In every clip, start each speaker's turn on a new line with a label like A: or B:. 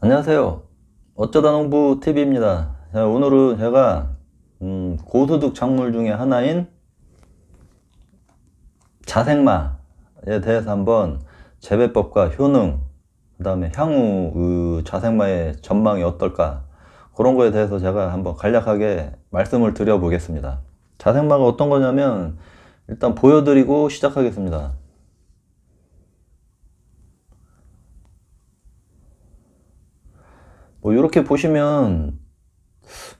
A: 안녕하세요. 어쩌다 농부 TV입니다. 자, 오늘은 제가 고소득 작물 중에 하나인 자생마에 대해서 한번 재배법과 효능, 그 다음에 향후 자생마의 전망이 어떨까, 그런 거에 대해서 제가 한번 간략하게 말씀을 드려보겠습니다. 자생마가 어떤 거냐면 일단 보여드리고 시작하겠습니다. 뭐 이렇게 보시면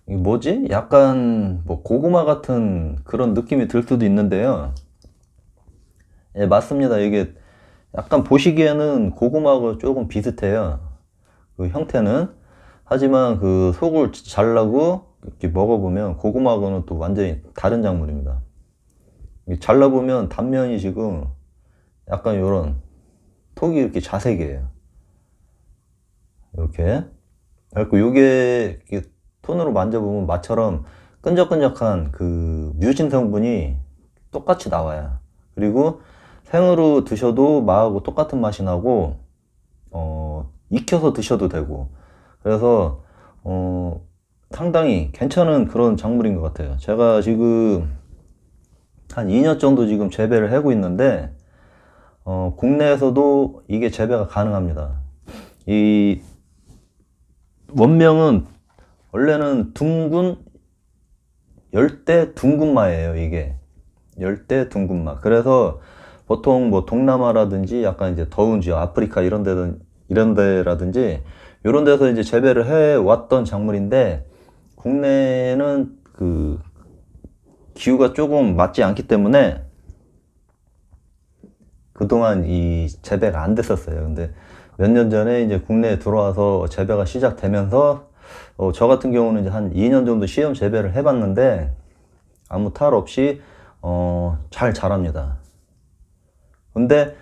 A: 이게 뭐지? 약간 뭐 고구마 같은 그런 느낌이 들 수도 있는데요. 예, 맞습니다. 이게 약간 보시기에는 고구마하고 조금 비슷해요. 그 형태는. 하지만 그 속을 잘라고 이렇게 먹어보면 고구마하고는 또 완전히 다른 작물입니다. 잘라보면 단면이 지금 약간 요런 톡이 이렇게 자색이에요. 이렇게. 그래갖고 요게 이렇게 손으로 만져보면 마처럼 끈적끈적한 그 뮤신 성분이 똑같이 나와요. 그리고 생으로 드셔도 마하고 똑같은 맛이 나고, 익혀서 드셔도 되고, 그래서, 상당히 괜찮은 그런 작물인 것 같아요. 제가 지금 한 2년 정도 지금 재배를 하고 있는데, 국내에서도 이게 재배가 가능합니다. 이 원명은 원래는 둥근 열대 둥근마예요. 이게 열대 둥근마. 그래서 보통 뭐 동남아라든지 약간 이제 더운 지역 아프리카 이런 데라든지 이런 데서 이제 재배를 해 왔던 작물인데, 국내는 그 기후가 조금 맞지 않기 때문에 그동안 이 재배가 안 됐었어요. 근데 몇 년 전에 이제 국내에 들어와서 재배가 시작되면서, 저 같은 경우는 이제 한 2년 정도 시험 재배를 해봤는데 아무 탈 없이 잘 자랍니다. 근데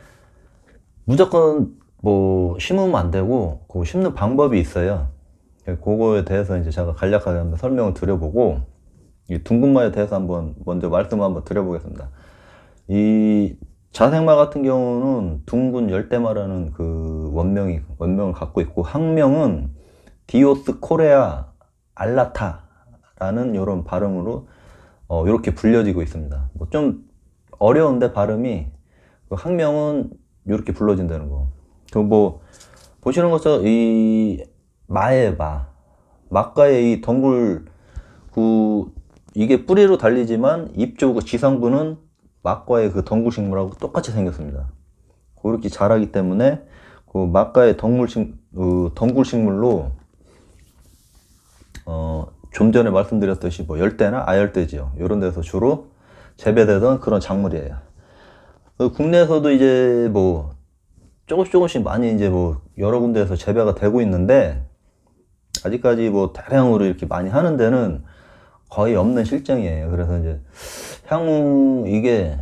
A: 무조건 뭐 심으면 안 되고 그 심는 방법이 있어요. 그거에 대해서 이제 제가 간략하게 한번 설명을 드려보고, 이 둥근마에 대해서 한번 먼저 말씀을 한번 드려보겠습니다. 이 자생마 같은 경우는 둥근 열대마라는 그 원명을 갖고 있고, 학명은 디오스 코레아 알라타라는 이런 발음으로 이렇게 불려지고 있습니다. 뭐 좀 어려운데 발음이, 그 학명은 이렇게 불러진다는 거. 그 뭐 보시는 것처럼 이 마의 막가의 이 덩굴 이게 뿌리로 달리지만 잎 쪽 지상부는 막과의 그 덩굴식물하고 똑같이 생겼습니다. 그렇게 자라기 때문에 그 막가의 덩굴식물로 좀 전에 말씀드렸듯이 뭐 열대나 아열대지요, 이런 데서 주로 재배되던 그런 작물이에요. 국내에서도 이제 뭐 조금씩 많이 이제 뭐 여러 군데에서 재배가 되고 있는데, 아직까지 뭐 대량으로 이렇게 많이 하는 데는 거의 없는 실정이에요. 그래서 이제 향후 이게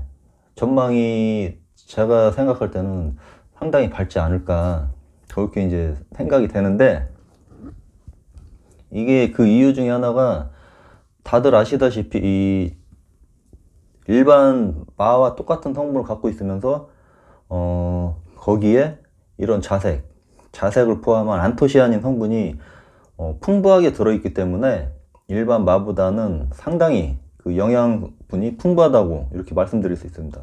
A: 전망이 제가 생각할 때는 상당히 밝지 않을까, 그렇게 이제 생각이 되는데, 이게 그 이유 중에 하나가 다들 아시다시피 이 일반 마와 똑같은 성분을 갖고 있으면서 거기에 이런 자색을 포함한 안토시아닌 성분이 풍부하게 들어있기 때문에 일반 마보다는 상당히 그 영양분이 풍부하다고 이렇게 말씀드릴 수 있습니다.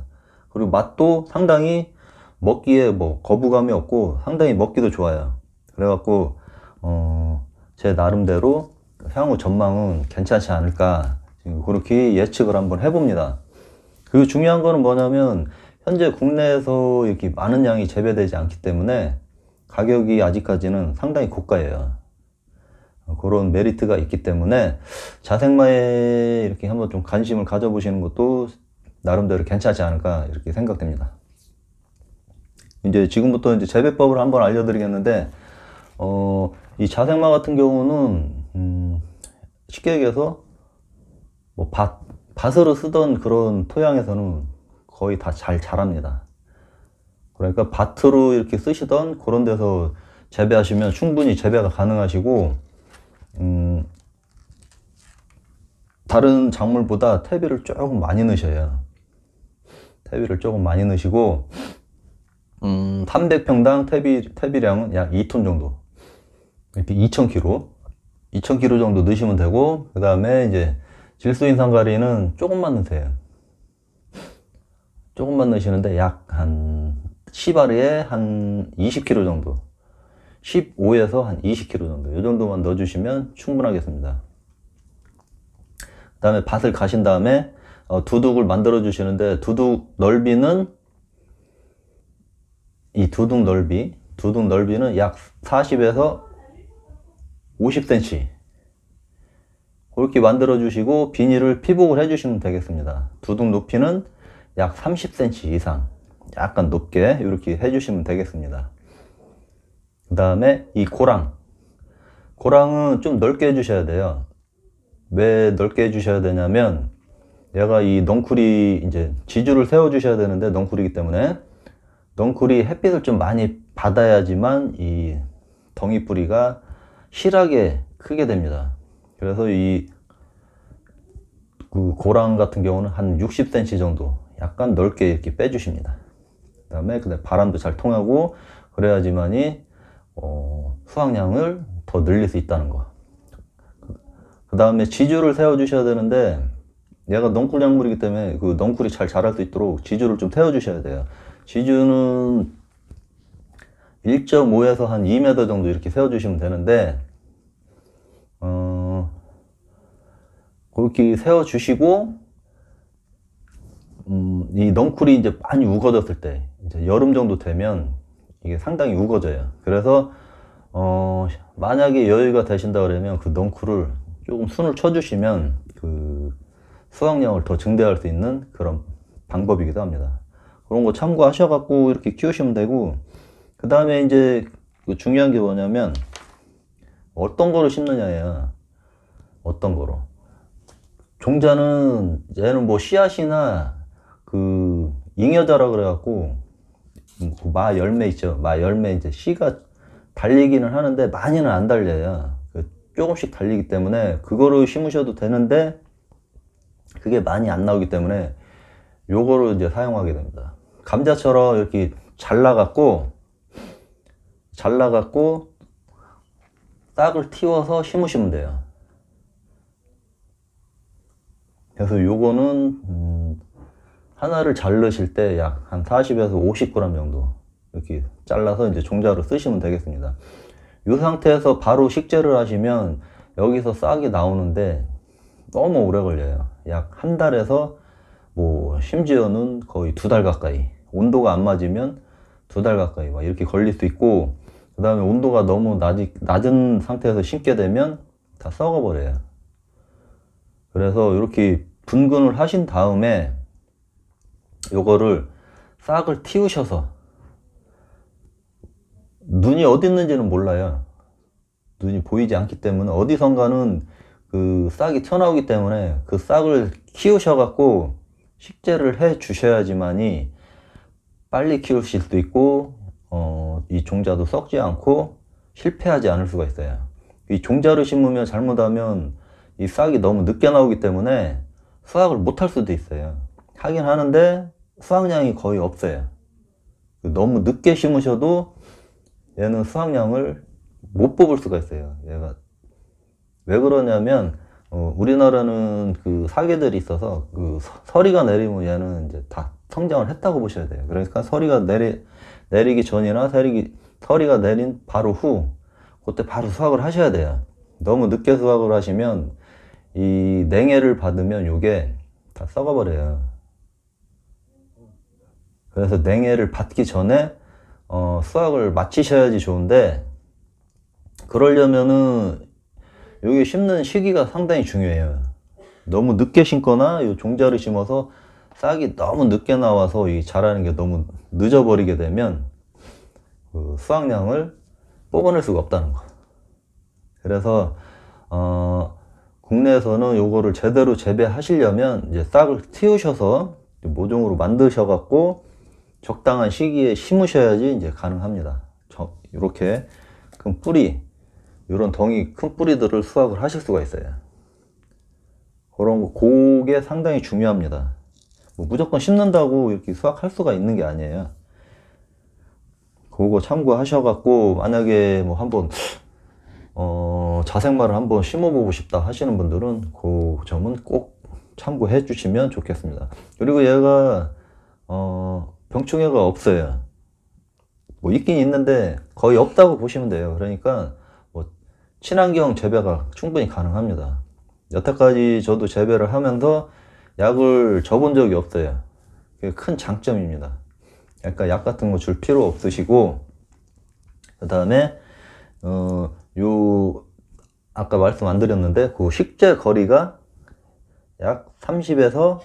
A: 그리고 맛도 상당히 먹기에 뭐 거부감이 없고 상당히 먹기도 좋아요. 그래갖고 제 나름대로 향후 전망은 괜찮지 않을까, 지금 그렇게 예측을 한번 해봅니다. 그리고 중요한 거는 뭐냐면 현재 국내에서 이렇게 많은 양이 재배되지 않기 때문에 가격이 아직까지는 상당히 고가예요. 그런 메리트가 있기 때문에 자생마에 이렇게 한번 좀 관심을 가져보시는 것도 나름대로 괜찮지 않을까, 이렇게 생각됩니다. 이제 지금부터 이제 재배법을 한번 알려드리겠는데, 이 자생마 같은 경우는 쉽게 얘기해서 뭐 밭으로 쓰던 그런 토양에서는 거의 다 잘 자랍니다. 그러니까 밭으로 이렇게 쓰시던 그런 데서 재배하시면 충분히 재배가 가능하시고, 다른 작물보다 퇴비를 조금 많이 넣으셔야, 퇴비를 조금 많이 넣으시고, 300평당 퇴비량은 약 2톤 정도. 이렇게 2,000kg 정도 넣으시면 되고, 그 다음에 이제 질소인 상가리는 조금만 넣으세요. 조금만 넣으시는데 약 한 10알에 한 20kg 정도, 15에서 한 20kg 정도, 이 정도만 넣어주시면 충분하겠습니다. 그 다음에 밭을 가신 다음에 두둑을 만들어 주시는데, 두둑 넓이는 이 두둑 넓이는 약 40에서 50cm 그렇게 만들어 주시고, 비닐을 피복을 해 주시면 되겠습니다. 두둑 높이는 약 30cm 이상 약간 높게 이렇게 해 주시면 되겠습니다. 그 다음에 이 고랑은 좀 넓게 해 주셔야 돼요. 왜 넓게 해 주셔야 되냐면, 얘가 이 넝쿨이 이제 지주를 세워 주셔야 되는데, 넝쿨이기 때문에 넝쿨이 햇빛을 좀 많이 받아야지만 이 덩이 뿌리가 실하게 크게 됩니다. 그래서 그 고랑 같은 경우는 한 60cm 정도 약간 넓게 이렇게 빼주십니다. 그 다음에 바람도 잘 통하고, 그래야지만이 수확량을 더 늘릴 수 있다는 거. 그 다음에 지주를 세워 주셔야 되는데, 얘가 넝쿨 작물이기 때문에 그 넝쿨이 잘 자랄 수 있도록 지주를 좀 세워 주셔야 돼요. 지주는 1.5에서 한 2m 정도 이렇게 세워 주시면 되는데, 그렇게 세워 주시고, 이 넝쿨이 이제 많이 우거졌을 때, 이제 여름 정도 되면 이게 상당히 우거져요. 그래서 만약에 여유가 되신다 그러면 그 넝쿨을 조금 순을 쳐주시면 그 수확량을 더 증대할 수 있는 그런 방법이기도 합니다. 그런 거 참고하셔갖고 이렇게 키우시면 되고, 그 다음에 이제 중요한 게 뭐냐면, 어떤 거로 심느냐예요. 어떤 거로. 종자는 얘는 뭐 씨앗이나 그 잉여자라 그래갖고, 마 열매 있죠. 마 열매 이제 씨가 달리기는 하는데 많이는 안 달려요. 조금씩 달리기 때문에 그거를 심으셔도 되는데, 그게 많이 안 나오기 때문에 요거를 이제 사용하게 됩니다. 감자처럼 이렇게 잘라갖고 싹을 틔워서 심으시면 돼요. 그래서 요거는 하나를 자르실 때 약 한 40에서 50g 정도 이렇게 잘라서 이제 종자로 쓰시면 되겠습니다. 이 상태에서 바로 식재를 하시면 여기서 싹이 나오는데 너무 오래 걸려요. 약 한 달에서 뭐 심지어는 거의 2달 가까이, 온도가 안 맞으면 2달 가까이 막 이렇게 걸릴 수 있고, 그 다음에 온도가 너무 낮은 상태에서 심게 되면 다 썩어버려요. 그래서 이렇게 분근을 하신 다음에 요거를 싹을 틔우셔서, 눈이 어디 있는지는 몰라요. 눈이 보이지 않기 때문에 어디선가는 그 싹이 튀어나오기 때문에 그 싹을 키우셔갖고 식재를 해 주셔야지만이 빨리 키우실 수도 있고, 이 종자도 썩지 않고 실패하지 않을 수가 있어요. 이 종자를 심으면 잘못하면 이 싹이 너무 늦게 나오기 때문에 수확을 못 할 수도 있어요. 하긴 하는데 수확량이 거의 없어요. 너무 늦게 심으셔도 얘는 수확량을 못 뽑을 수가 있어요. 얘가 왜 그러냐면, 우리나라는 그 사계들이 있어서 그 서리가 내리면 얘는 이제 다 성장을 했다고 보셔야 돼요. 그러니까 서리가 내리기 전이나 서리가 내린 바로 후, 그때 바로 수확을 하셔야 돼요. 너무 늦게 수확을 하시면 이 냉해를 받으면 요게 다 썩어버려요. 그래서 냉해를 받기 전에 수확을 마치셔야지 좋은데, 그러려면은 여기 심는 시기가 상당히 중요해요. 너무 늦게 심거나 이 종자를 심어서 싹이 너무 늦게 나와서 이 자라는 게 너무 늦어버리게 되면 그 수확량을 뽑아낼 수가 없다는 거. 그래서 국내에서는 요거를 제대로 재배하시려면 이제 싹을 틔우셔서 모종으로 만드셔 갖고 적당한 시기에 심으셔야지 이제 가능합니다. 이렇게 큰 뿌리, 이런 덩이 큰 뿌리들을 수확을 하실 수가 있어요. 그런 거, 그게 상당히 중요합니다. 뭐 무조건 심는다고 이렇게 수확할 수가 있는 게 아니에요. 그거 참고하셔갖고, 만약에 뭐 한번 자생마를 한번 심어보고 싶다 하시는 분들은 그 점은 꼭 참고해 주시면 좋겠습니다. 그리고 얘가 병충해가 없어요. 뭐 있긴 있는데 거의 없다고 보시면 돼요. 그러니까 뭐 친환경 재배가 충분히 가능합니다. 여태까지 저도 재배를 하면서 약을 줘본 적이 없어요. 그게 큰 장점입니다. 그러니까 약 같은 거 줄 필요 없으시고, 그 다음에 요 아까 말씀 안 드렸는데 그 식재 거리가 약 30에서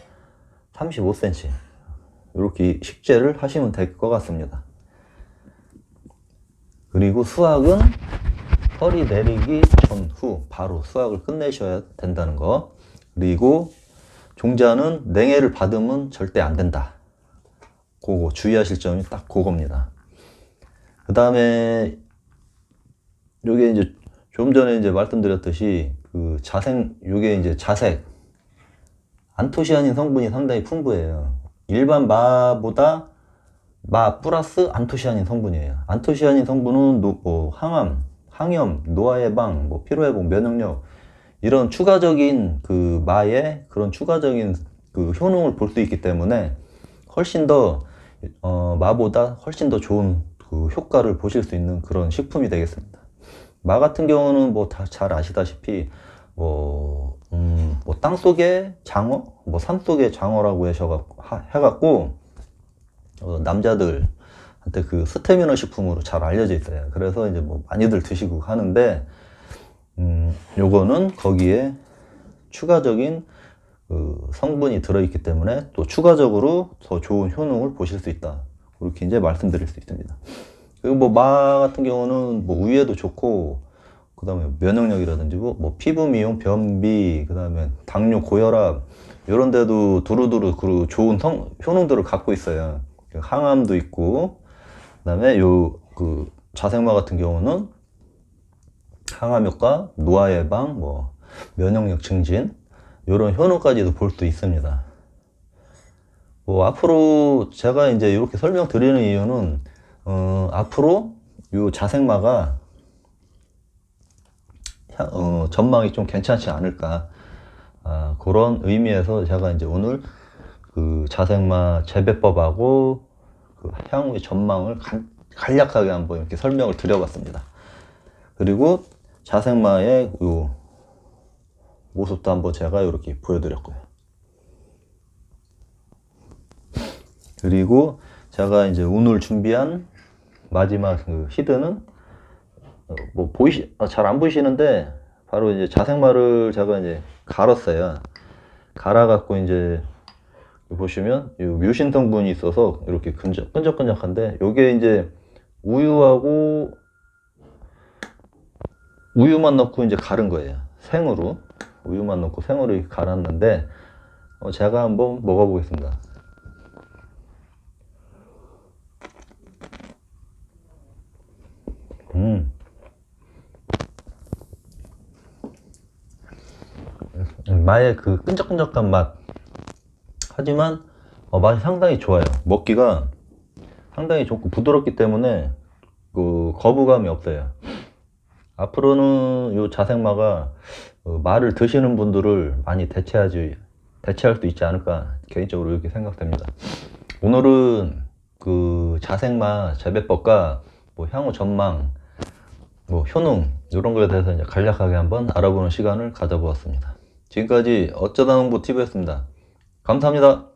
A: 35cm 이렇게 식재를 하시면 될 것 같습니다. 그리고 수확은 허리 내리기 전후 바로 수확을 끝내셔야 된다는 거. 그리고 종자는 냉해를 받으면 절대 안 된다. 그거 주의하실 점이 딱 그겁니다. 그 다음에 요게 이제 좀 전에 이제 말씀드렸듯이 그 요게 이제 자색 안토시아닌 성분이 상당히 풍부해요. 일반 마보다 마 플러스 안토시아닌 성분이에요. 안토시아닌 성분은 뭐 항암, 항염, 노화 예방, 뭐 피로 회복, 면역력 이런 추가적인 그 마의 그런 추가적인 그 효능을 볼 수 있기 때문에 훨씬 더 마보다 훨씬 더 좋은 그 효과를 보실 수 있는 그런 식품이 되겠습니다. 마 같은 경우는 뭐 다 잘 아시다시피 뭐 땅속의 장어, 뭐 산속의 장어라고 해갖고 남자들한테 그 스테미너 식품으로 잘 알려져 있어요. 그래서 이제 뭐 많이들 드시고 하는데 요거는 거기에 추가적인 그 성분이 들어있기 때문에 또 추가적으로 더 좋은 효능을 보실 수 있다. 그렇게 이제 말씀드릴 수 있습니다. 그리고 뭐 마 같은 경우는 뭐 우유에도 좋고, 그 다음에 면역력이라든지 뭐 피부 미용, 변비, 그 다음에 당뇨, 고혈압 이런 데도 두루두루 그 좋은 효능들을 갖고 있어요. 항암도 있고, 그 다음에 그 자생마 같은 경우는 항암 효과, 노화 예방, 뭐 면역력 증진 이런 효능까지도 볼 수 있습니다. 뭐 앞으로 제가 이제 이렇게 설명드리는 이유는 앞으로 이 자생마가 전망이 좀 괜찮지 않을까, 그런 의미에서 제가 이제 오늘 그 자생마 재배법하고 그 향후의 전망을 간략하게 한번 이렇게 설명을 드려봤습니다. 그리고 자생마의 요 모습도 한번 제가 이렇게 보여드렸고요. 그리고 제가 이제 오늘 준비한 마지막 그 히드는 뭐 잘 안 보이시는데 바로 이제 자생마를 제가 이제 갈았어요. 갈아갖고 이제 보시면 이 뮤신 성분이 있어서 이렇게 끈적끈적한데, 요게 이제 우유만 넣고 이제 갈은 거예요. 생으로 우유만 넣고 생으로 이렇게 갈았는데 제가 한번 먹어보겠습니다. 마의 그 끈적끈적한 맛, 하지만 맛이 상당히 좋아요. 먹기가 상당히 좋고 부드럽기 때문에 그 거부감이 없어요. 앞으로는 이 자생마가 마를 드시는 분들을 많이 대체할 수 있지 않을까 개인적으로 이렇게 생각됩니다. 오늘은 그 자생마 재배법과 뭐 향후 전망, 뭐 효능 이런 거에 대해서 이제 간략하게 한번 알아보는 시간을 가져보았습니다. 지금까지 어쩌다 농부 TV였습니다. 감사합니다.